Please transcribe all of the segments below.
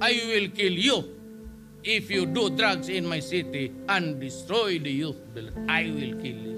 I will kill you if you do drugs in my city and destroy the youth. I will kill you.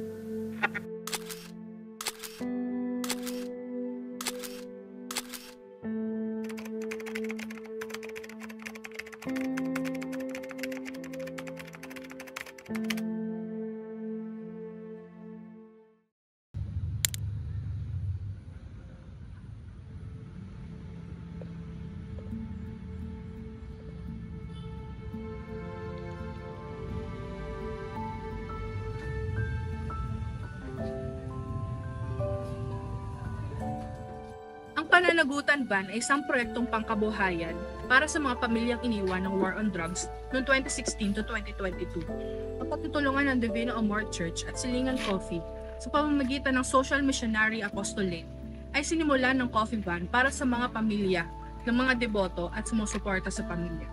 Ang Pananagutan Ban ay isang proyektong pangkabuhayan para sa mga pamilyang iniwan ng war on drugs noong 2016 to 2022. Ang pagtutulungan ng Divino Amor Church at Silingan Coffee sa pamamagitan ng Social Missionary Apostolate ay sinimulan ng Coffee Ban para sa mga pamilya ng mga deboto at sumusuporta sa pamilya.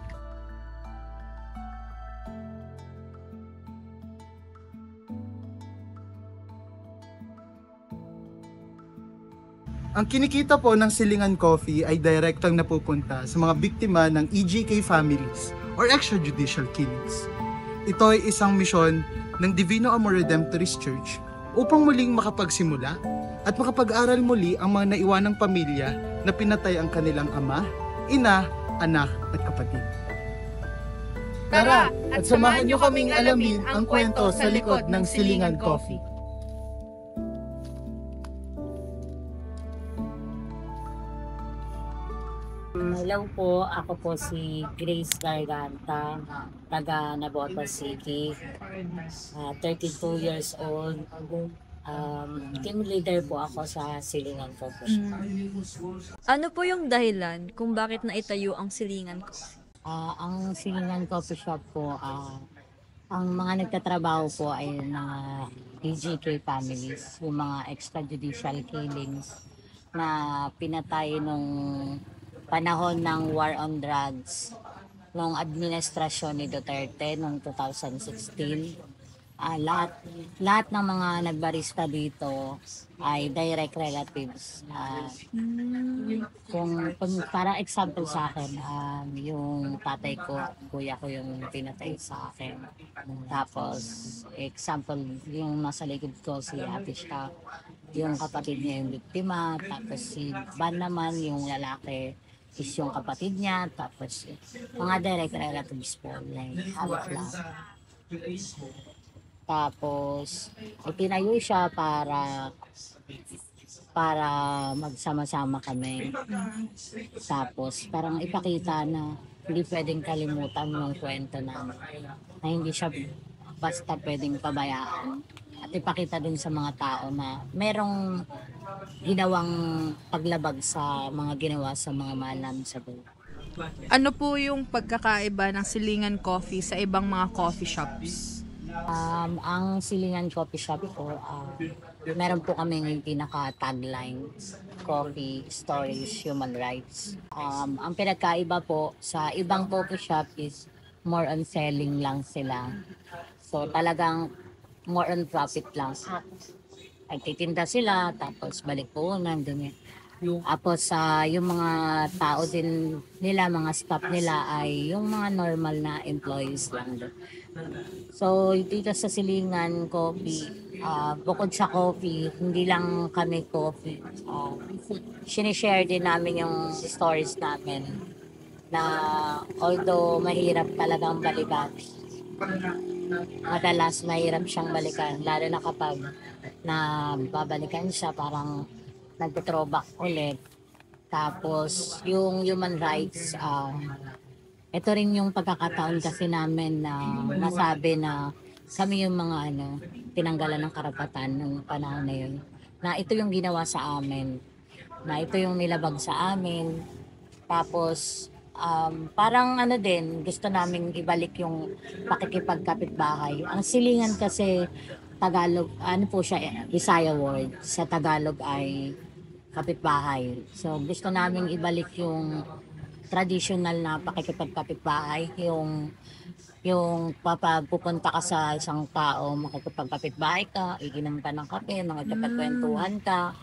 Ang kinikita po ng Silingan Coffee ay direktang napupunta sa mga biktima ng EJK families or extrajudicial killings. Ito ay isang misyon ng Divino Amor Redemptorist Church upang muling makapagsimula at makapag-aral muli ang mga naiwanang pamilya na pinatay ang kanilang ama, ina, anak at kapatid. Tara at samahan niyo kaming alamin ang kwento sa likod ng Silingan Coffee. Hello po, ako po si Grace Garganta, taga Navotas City, 32 years old. Team leader po ako sa Silingan Coffee. Ano po yung dahilan kung bakit naitayo ang Silingan Coffee? Ang Silingan Coffee Shop po, ang mga nagtatrabaho po ay mga DJK families, yung mga extrajudicial killings na pinatay nung panahon ng war on drugs nung administrasyon ni Duterte noong 2016. Lahat ng mga nagbarista dito ay direct relatives. Kung para example sa akin, yung tatay ko, kuya ko yung pinatay sa akin. Tapos example, yung nasa likod ko si Ate Shak, yung kapatid niya yung biktima. Tapos si Van naman, yung lalaki, is yung kapatid niya. Tapos mga direct relatives po, like half lang. Tapos itinayo siya para magsama-sama kami. Tapos parang ipakita na hindi pwedeng kalimutan yung kwento na hindi siya basta pwedeng pabayaan. At ipakita din sa mga tao na merong ginawang paglabag sa mga ginawa sa mga mahal namin sa buhay. Ano po yung pagkakaiba ng Silingan Coffee sa ibang mga coffee shops? Ang Silingan Coffee Shop po, meron po kami yung pinaka-tagline, Coffee, Stories, Human Rights. Ang pinagkaiba po sa ibang coffee shop is more on selling lang sila. So talagang more on profit lang. Ay titinda sila, tapos balik po ganyan. Tapos yung mga tao din nila, mga staff nila ay yung mga normal na employees lang doon. So dito sa Silingan Coffee, bukod sa coffee, hindi lang kami coffee. Sinishare din namin yung stories namin na although mahirap talagang balikan, madalas mahirap siyang balikan, lalo na kapag na babalikan siya parang nagte-throwback ulit. Tapos yung human rights, ito rin yung pagkakataon kasi namin na masabi na kami yung mga tinanggalan ng karapatan ng panahon na yun. Na ito yung ginawa sa amin. Na ito yung nilabag sa amin. Tapos parang din, gusto namin ibalik yung pakikipagkapitbahay. Ang Silingan kasi Tagalog, po siya, Bisaya word. Sa Tagalog ay kapitbahay. So gusto namin ibalik yung traditional na pakikipagkapitbahay, yung pupunta ka sa isang tao, makikipagkapitbahay ka, iinom ka ng kape, makikipagkwentuhan ka.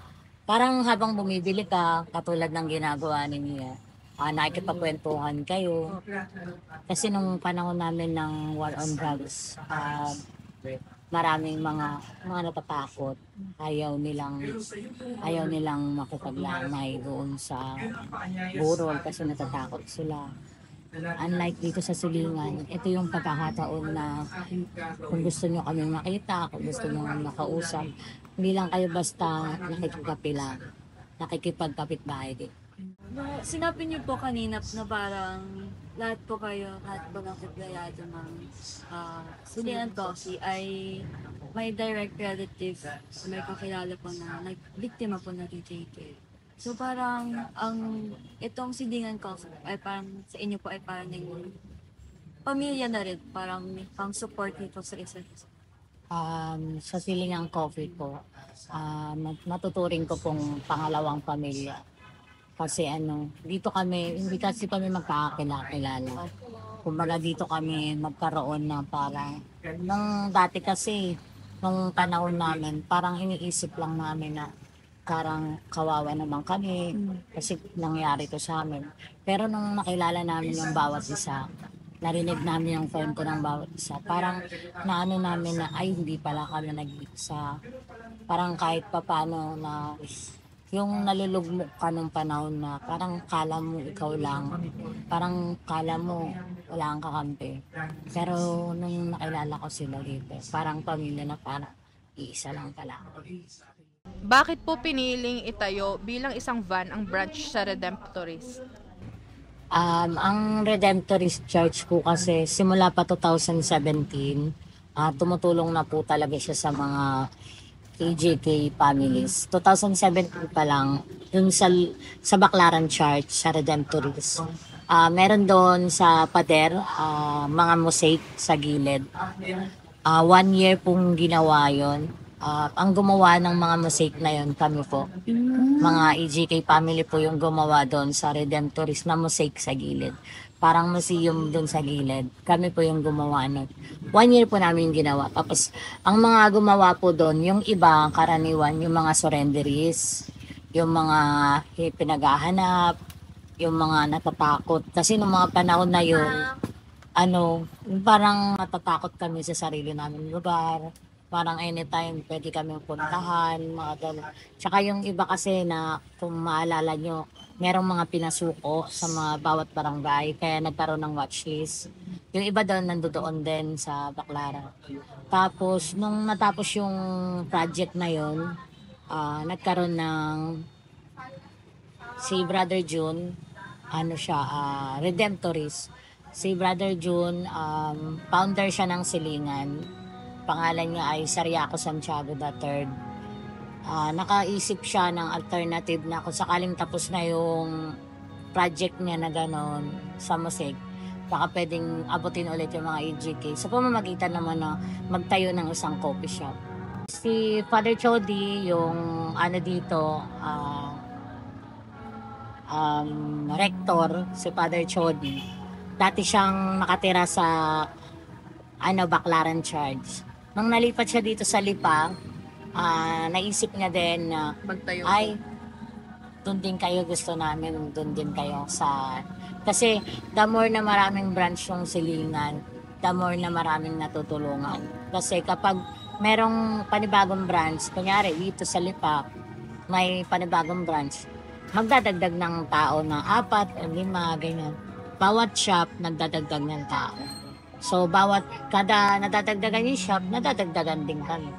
Parang habang bumibili ka, katulad ng ginagawa ninyo. nakikipagkwentuhan kayo. Kasi nung panahon namin ng war on drugs, maraming mga natatakot. Ayaw nilang makipaglamay doon sa burol kasi natatakot sila. Unlike dito sa Silingan, ito yung pagkakataon na kung gusto nyo kami makita, kung gusto nyo makausap, hindi lang kayo basta nakikipagkapila, nakikipagkapitbahay din. Sinabi niyo po kanina na parang lahat po ng empleyado ng Silingan Coffee ay may direct relative, may kakilala po na biktima po ng DJK. So parang itong Silingan Coffee ay parang sa inyo po ay parang naging pamilya na rin, parang may pang support nito sa isa't isa. Sa Silingan Coffee po, matuturing ko pong pangalawang pamilya. Kasi dito kami, hindi kasi kami magkakakilala. Kumbaga dito kami magkaroon na parang, nung dati kasi, nung panahon namin, parang iniisip lang namin na parang kawawa naman kami kasi nangyari to sa amin. Pero nung nakilala namin yung bawat isa, narinig namin yung kwento ng bawat isa, parang naano namin na ay hindi pala kami nag-iisa. Parang kahit papano na yung nalulugmok ka nung panahon na parang kala mo ikaw lang, parang kala mo wala kang kakampi. Pero nung nakilala ko sila dito, parang pamilya na parang iisa lang pala. Bakit po piniling itayo bilang isang van ang branch sa Redemptorist? Ang Redemptorist Church po kasi simula pa 2017, tumutulong na po talaga siya sa mga KJK families. 2017 pa lang, dun sa Baclaran Church, sa Redemptorist. Meron doon sa pader, mga mosaic sa gilid. 1 year pong ginawa yon. Ang gumawa ng mga mosaic na yon kami po. Mga EJK family po yung gumawa doon sa Redemptorist na mosaic sa gilid. Parang museum doon sa gilid. Kami po yung gumawa nun. 1 year po namin ginawa. Tapos, ang mga gumawa po doon, yung iba, karaniwan, yung mga surrenderies, yung mga pinaghahanap, yung mga natatakot. Kasi nung mga panahon na yun, parang natatakot kami sa sarili namin lugar. Parang anytime pwede kami puntahan, mga gano'n. Tsaka yung iba kasi na, kung maalala nyo, merong mga pinasuko sa mga bawat barangay, kaya nagkaroon ng watchlist. Yung iba doon, nandoon din sa Baclaran. Tapos, nung natapos yung project na yun, nagkaroon ng si Brother June, Redemptorist. Si Brother June, founder siya ng Silingan. Pangalan niya ay Sariaco Santiago III. Nakaisip siya ng alternative na kung sakaling tapos na yung project niya na gano'n sa Mosaic, baka pwedeng abutin ulit yung mga EJK. Sa pamamagitan naman na magtayo ng isang coffee shop. Si Father Chody, yung dito, rector, si Father Chody, dati siyang nakatira sa Baclaran Church. Nung nalipat siya dito sa Lipa, naisip niya din na doon din kayo, gusto namin doon din kayo kasi the more na maraming branch yung Silingan, the more na maraming natutulungan. Kasi kapag merong panibagong branch, kunyari dito sa Lipa may panibagong branch, magdadagdag ng tao na 4 o 5, ganyan. Bawat shop nagdadagdag ng tao. So kada nadadagdagan yung shop, nadadagdagan din kami.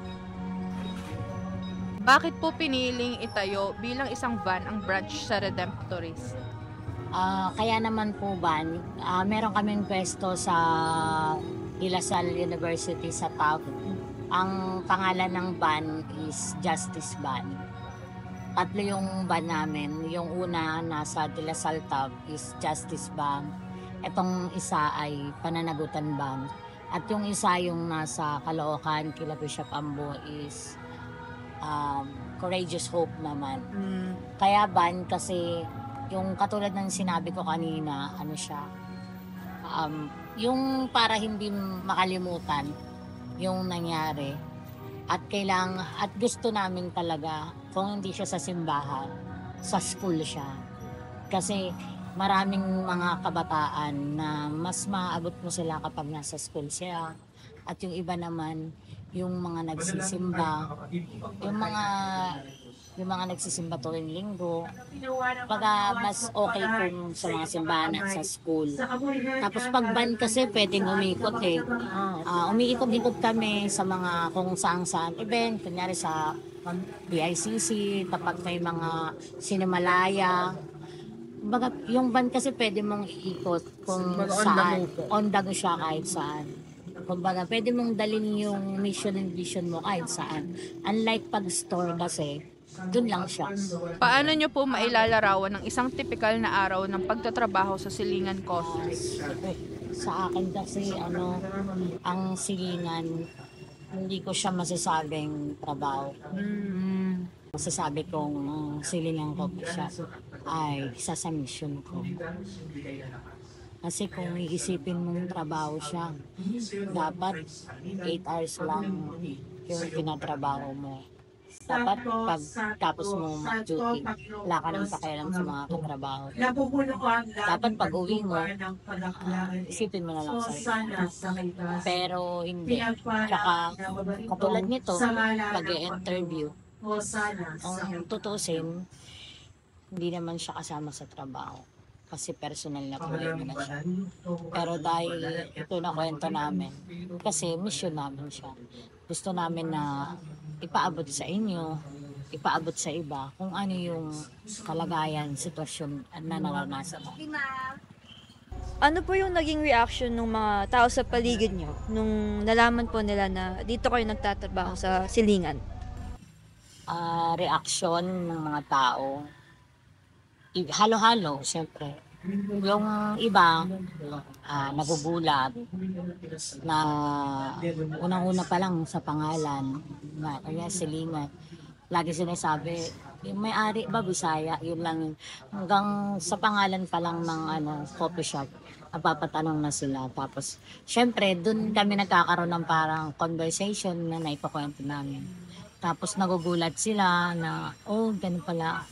Bakit po piniling itayo bilang isang van ang branch sa Redemptorist? Kaya naman po meron kaming pwesto sa Ilasal University sa TAV. Ang pangalan ng van is Justice Van. 3 yung van namin. Yung una nasa De La Salle TAV is Justice Van. Itong isa ay Pananagutan Van. At yung isa yung nasa Caloocan, kila Bishop Ambo is Courageous Hope naman. Kaya ban kasi yung katulad ng sinabi ko kanina, yung para hindi makalimutan yung nangyari at gusto namin talaga kung hindi siya sa simbahan, sa school siya. Kasi maraming mga kabataan na mas maaabot mo sila kapag nasa school sila. At yung iba naman, yung mga nagsisimba, yung mga nagsisimba tuwing linggo, pagka mas okay kung sa mga simbahan at sa school. Tapos pag band kasi pwedeng umikot eh. Umiikot-ikot kami sa mga kung saan event, kunyari sa BICC, kapag may mga Cinemalaya. Baga, yung band kasi pwede mong iikot kung saan, on the go siya kahit saan. Kumbaga, pwede mong dalhin yung mission and vision mo kahit saan. Unlike pag-store kasi, dun lang siya. Paano nyo po mailalarawan ng isang tipikal na araw ng pagtatrabaho sa Silingan Coffee? Sa akin kasi, ang silingan, hindi ko siya masasabing trabaho. Masasabi kong Silingan Coffee Shop ay isa sa mission ko. Kasi kung iisipin mong trabaho siya, dapat 8 hours lang yung pinatrabaho mo. Dapat pag tapos mo mag-duty, wala ka nang pakialam sa mga katrabaho. Dapat pag uwi mo, isipin mo na lang sa pero hindi. Tsaka katulad nito, pag-i-interview, ang tutusin, hindi naman siya kasama sa trabaho. Kasi personal na problema na siya. Pero dahil ito na kwento namin, kasi mission namin siya. Gusto namin na ipaabot sa inyo, ipaabot sa iba, kung ano yung kalagayan, sitwasyon na naranasan mo. Ano po yung naging reaction ng mga tao sa paligid nyo nung nalaman po nila na dito kayo nagtatrabaho sa Silingan? Reaksyon ng mga tao, halo-halo, siyempre. Yung iba, nagugulat na unang-una pa lang sa pangalan, na kaya Silingan. Lagi sinasabi, yung may-ari ba Bisaya, yun lang. Hanggang sa pangalan pa lang ng coffee shop, napapatanong na sila. Tapos, syempre, dun kami nagkakaroon ng parang conversation na naipakwento namin. Tapos nagugulat sila na, oh, ganun pala.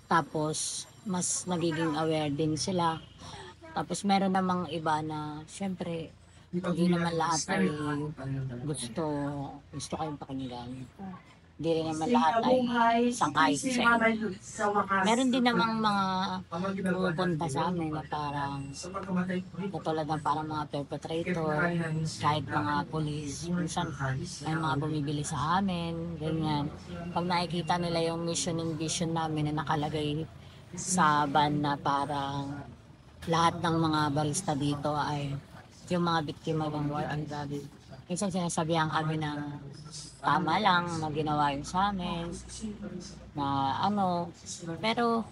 Tapos, mas nagiging aware din sila. Tapos, meron namang iba na, syempre, hindi naman lahat ay gusto kayong pakinggan. Hindi rin naman lahat ay sangkay sa inyo. Meron din namang mga pupunta sa amin na parang katulad ng parang mga perpetrator, kahit mga polis, minsan may mga bumibili sa amin, ganyan. Pag nakikita nila yung mission and vision namin na nakalagay sa van na parang lahat ng mga barista dito ay yung mga biktima ng war on drugs. Minsan sinasabihan kami ng tama lang na ginawa yun sa amin, na pero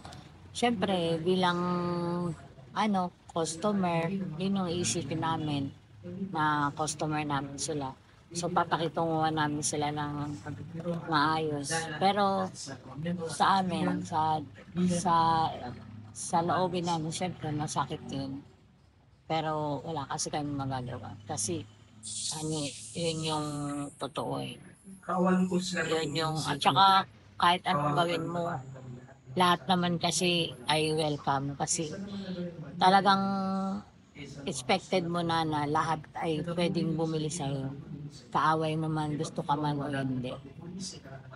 syempre bilang customer, yun yung iisipin namin na customer namin sila. So papakitunguhan namin sila ng maayos. Pero sa amin, sa loobin namin, syempre masakit yun. Pero wala kasi kami magagawa. Kasi yun yung totoo eh. Yun yung, at saka kahit anong gawin mo, lahat naman kasi ay welcome. Kasi talagang expected mo na lahat ay pwedeng bumili sa'yo. Kaaway mo man, gusto ka man o hindi.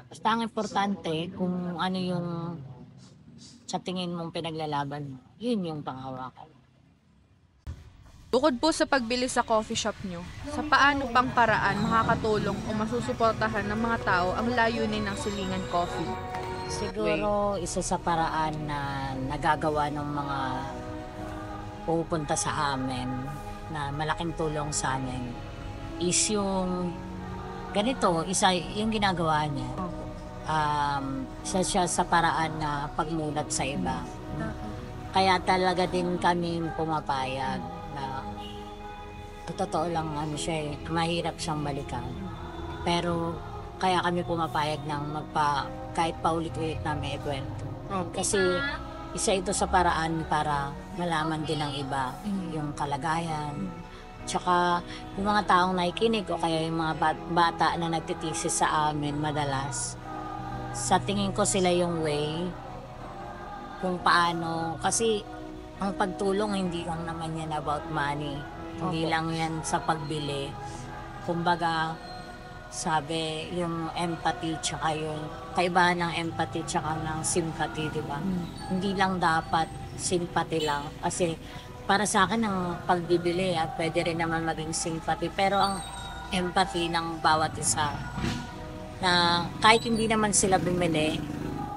Basta ang importante, kung ano yung sa tingin mong pinaglalaban mo, yun yung panghawakan. Bukod po sa pagbili sa coffee shop nyo, sa paano pang paraan makakatulong o masusuportahan ng mga tao ang layunin ng Silingan Coffee? Siguro isa sa paraan na nagagawa ng mga pupunta sa amin na malaking tulong sa amin is yung ganito, isa yung ginagawa niya. Isa siya sa paraan na pagmulat sa iba. Kaya talaga din kami pumapayag na totoo lang siya mahirap siyang balikan. Pero kaya kami pumapayag ng kahit paulit-ulit namin ikwento. Kasi isa ito sa paraan para malaman din ng iba yung kalagayan. Tsaka yung mga taong nakikinig o kaya yung mga bata na nagtitisis sa amin madalas, sa tingin ko sila yung way kung paano, kasi ang pagtulong hindi lang naman yan about money. Hindi lang yan sa pagbili. Kumbaga, sabi, yung empathy tsaka yung kaibahan ng empathy tsaka ng sympathy, di ba? Hindi lang dapat sympathy lang. Kasi para sa akin, ang pagbibili at pwede rin naman maging sympathy. Pero ang empathy ng bawat isa na kahit hindi naman sila bumili,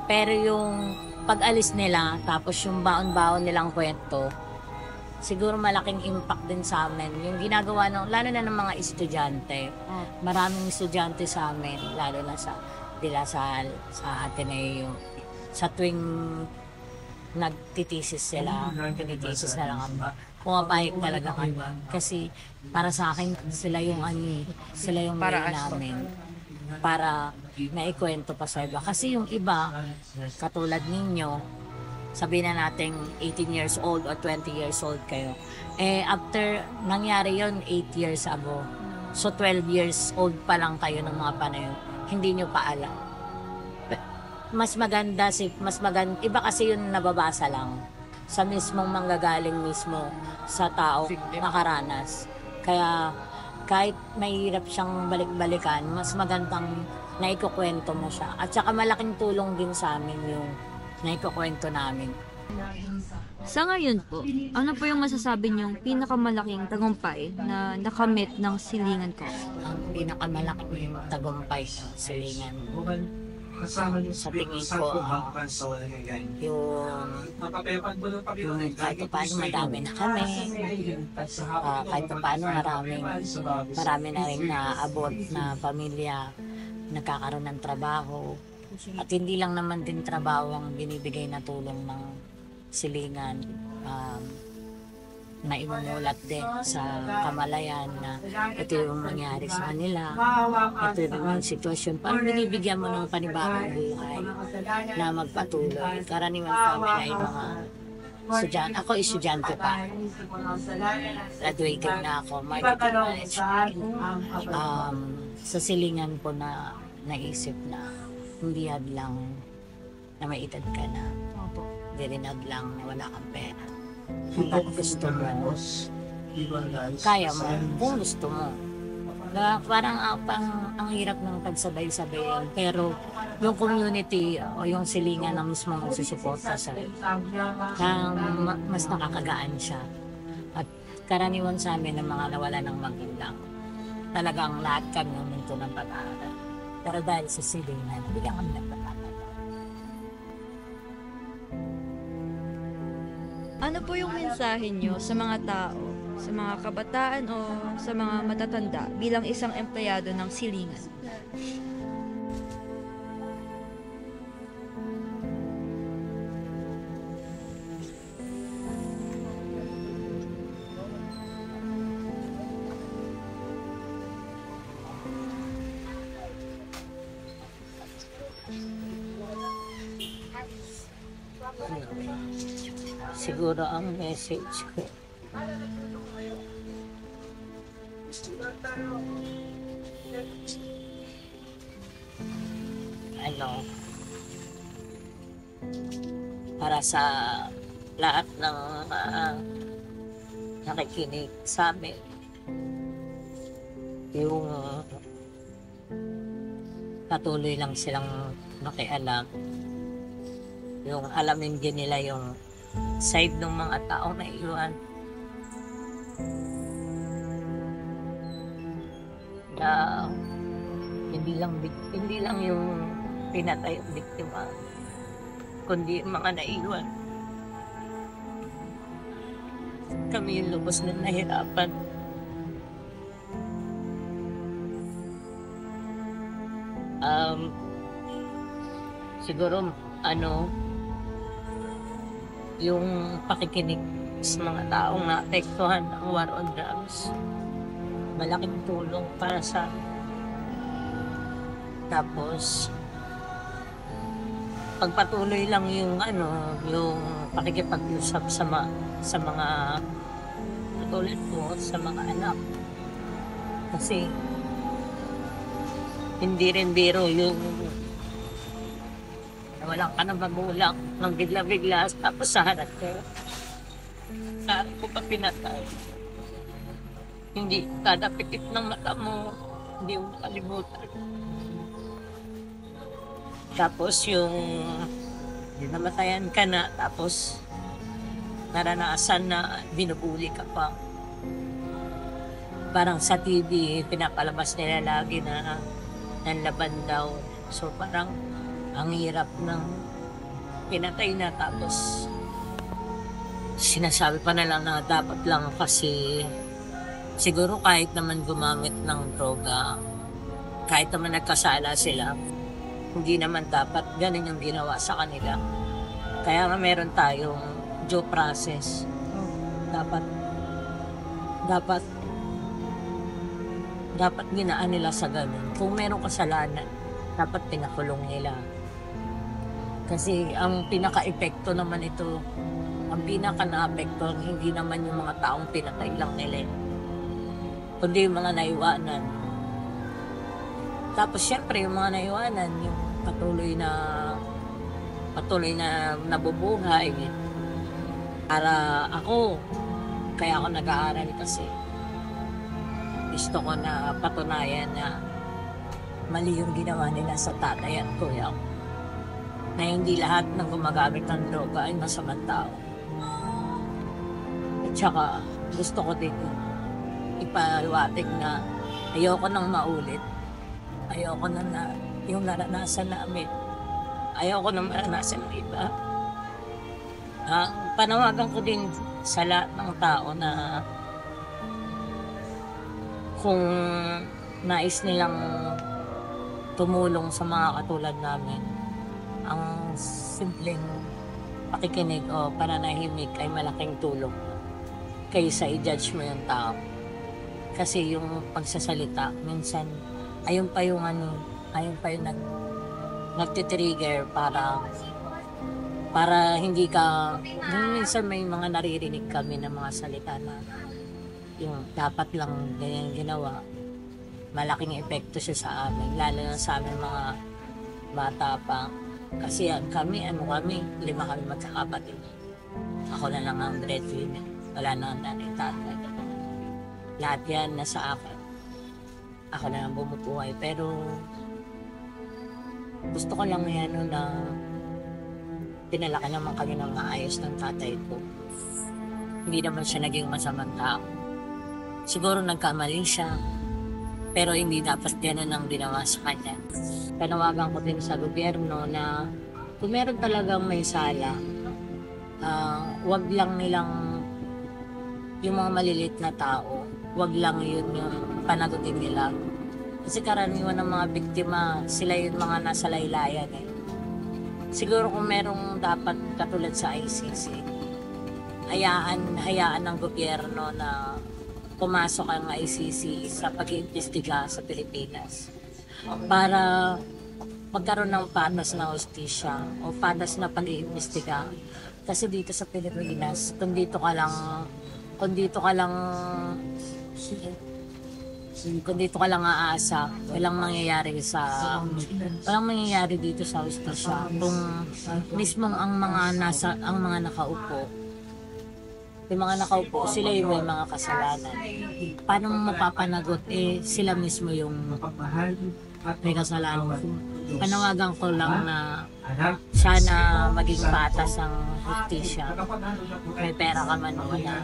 pero yung pag-alis nila, tapos yung baon-baon nilang kwento, siguro malaking impact din sa amin. Yung ginagawa ng, lalo na ng mga estudyante. Maraming estudyante sa amin, lalo na sa Ateneo. Sa tuwing nagtitesis sila, tinitesis na lang kami. Pumapayag talaga kami. Kasi para sa akin, sila yung way namin. Para maikwento pa sa iba. Kasi yung iba, katulad ninyo, sabihin na natin 18 years old or 20 years old kayo. After nangyari yon 8 years ago. So 12 years old pa lang kayo ng mga panahon. Hindi nyo pa alam. Mas maganda, iba kasi yung nababasa lang. Sa mismong manggagaling mismo sa tao nakaranas. Kaya kahit mahirap siyang balik-balikan, mas magandang naikukwento mo siya. At saka malaking tulong din sa amin yung naikukwento namin. Sa ngayon po, ano po yung masasabi niyong pinakamalaking tagumpay na nakamit ng Silingan Coffee? Ang pinakamalaking tagumpay sa Silingan, sa tingin ko, yung kahit paano madami na kami, kahit paano marami na rin naabot na pamilya, nagkakaroon ng trabaho. At hindi lang naman din trabaho ang binibigay na tulong ng Silingan. Na imumulat din sa kamalayan na ito yung nangyari sa kanila. Ito yung sitwasyon. Parang binibigyan mo ng panibagong buhay na magpatuloy. Karaniwan kami ay mga estudyante. Ako estudyante pa. Graduated na ako. Marketing management. Sa Silingan po na naisip na hindi hadlang na may edad ka na. Hindi rin hadlang na wala kang pera. Kung gusto mo, kaya mo, kung gusto mo. Parang ang hirap ng pagsabay-sabay. Pero yung community o yung Silingan na mismo magsusuporta sa mas nakakagaan siya. At karaniwan sa amin ng mga nawala ng magulang. Talagang lahat kami huminto ng pag-aaral. Pero dahil sa Silingan, bigyan kami ng pag-aaral. Ano po yung mensahe niyo sa mga tao, sa mga kabataan o sa mga matatanda bilang isang empleyado ng Silingan? Siguro ang message ko, para sa lahat ng nakikinig sa amin, yung patuloy lang silang makialam, yung alamin din nila yung side ng mga taong naiwan na hindi lang yung pinatay ang biktima, kundi yung mga naiwan. Kami yung lubos na nahirapan. Siguro yung pakikinig sa mga taong naapektuhan ng war on drugs, malaking tulong para sa amin. Tapos pagpatuloy lang yung pakikipag-usap sa mga katulad ko, sa mga anak. Kasi hindi rin biro yung wala ka na magulang ng bigla-bigla tapos sa harap ko. Saan ko pa pinatay? Hindi kada pikit ng mata mo, hindi mo kalimutan. Tapos yung namatayan ka na, tapos naranasan na binubuli ka pa. Parang sa TV, pinapalabas nila lagi na nanlaban daw. So parang ang hirap ng pinatay na, tapos sinasabi pa nila na dapat lang kasi siguro kahit naman gumamit ng droga, kahit naman nagkasala sila, hindi naman dapat ganun yung ginawa sa kanila. Kaya nga meron tayong due process. Dapat ginaan nila sa ganun. Kung merong kasalanan, dapat pinakulong nila. Kasi ang pinaka-epekto naman ito, ang pinaka-na-apekto, hindi naman yung mga taong pinatay lang nila, kundi yung mga naiwanan. Tapos syempre yung mga naiwanan, yung patuloy na nabubuhay. Para ako, kaya ako nag-aaral kasi gusto ko na patunayan na mali yung ginawa nila sa tatay at kuya ko. Na hindi lahat ng gumagamit ng droga ay masamang tao. At saka gusto ko din ipaliwatig na ayoko nang maulit. Ayoko na yung naranasan namin. Ayoko nang maranasan ng iba. Panawagan ko din sa lahat ng tao na kung nais nilang tumulong sa mga katulad namin, ang simpleng pakikinig o pananahimik ay malaking tulong kaysa i-judge mo yung tao. Kasi yung pagsasalita, minsan, ayun pa yung nagtitrigger para hindi ka, minsan may mga naririnig kami ng mga salita na yung dapat lang ganyan ginawa. Malaking epekto siya sa amin, lalo na sa amin mga bata pa. Kasi kami 5 kami magkakapatid. Ako na lang ang breadwinner. Wala na ang nanay, tatay. Lahat yan nasa akin. Ako na lang bumubuhay. Pero gusto ko lang na pinalaki naman kami ng maayos ng tatay ko. Hindi naman siya naging masamang tao. Siguro nagkamali siya, pero hindi dapat ganun ang ginawa sa kanya. Panawagan ko din sa gobyerno na kung meron talagang may sala, wag lang nilang yung mga maliliit na tao, wag lang yun yung panagutin nila. Kasi karaniwan ng mga biktima, sila yung mga nasa laylayan eh. Siguro kung merong dapat katulad sa ICC, hayaan ng gobyerno na pumasok ang ICC sa pag-iimbestiga sa Pilipinas para magkaroon ng patas na hustisya o patas na pag-iimbestiga. Kasi dito sa Pilipinas, kung dito ka lang aasa, walang mangyayari dito sa hustisya. Kung mismong ang mga nakaupo, yung mga nakaupo, sila yung may mga kasalanan. Paano mo mapapanagot? Sila mismo yung may kasalanan. Panawagan ko lang na sana maging patas ang hustisya. May pera ka man wala.